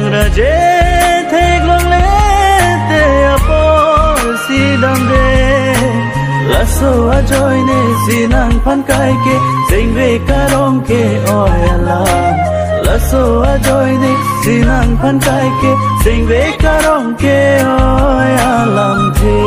nang raje thek long le te apol si dam de la so a joy ne sinang phan kai ke sing ve karong ke oi ala la so a joy ne sinang phan kai ke sing ve karong ke oi alam the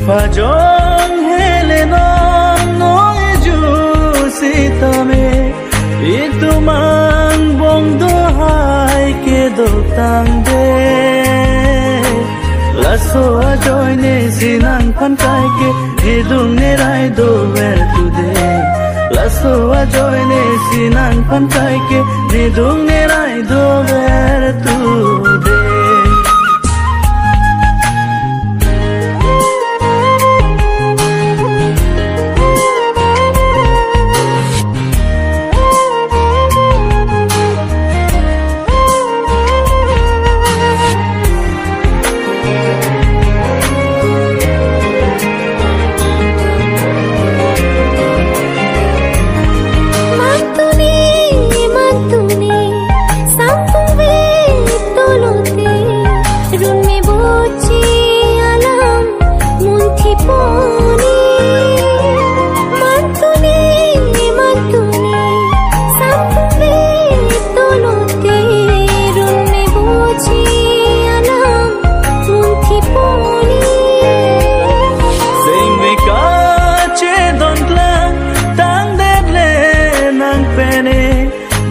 Pajong hele non noi ju sitame itu mang bong do hai ke do tang de la so a joy ne sinang phan kai ke hidung ne rai do ver tu de la so a joy ne sinang phan kai ke hidung ne rai do ver tu de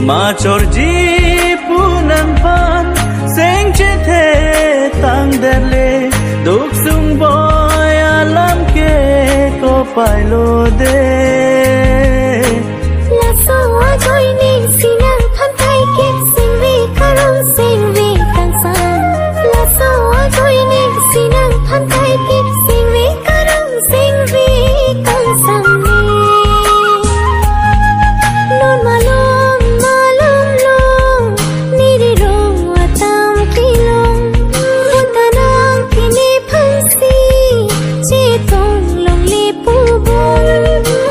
ma chorji punam pan seng che the tang derle duk sung boy alam ke ko pai lo de la so a joy ne sinang phan kai ke sing ve karong sing ve kang san la so a joy ne sinang phan kai ke sing ve karong sing ve kang san non malo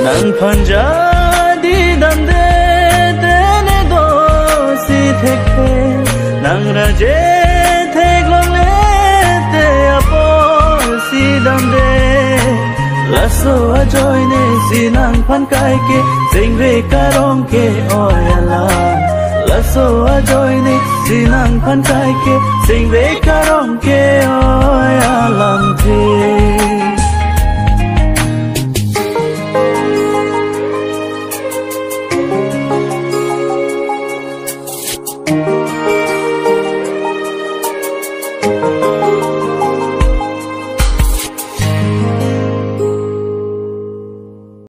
nang phanja di dam de ne do si thek he nang raje thek long le te apol si dam de la so a joy ne sinang phan kai ke sing ve karong ke oi ala la so a joy ne sinang phan kai ke sing ve karong ke oi alam the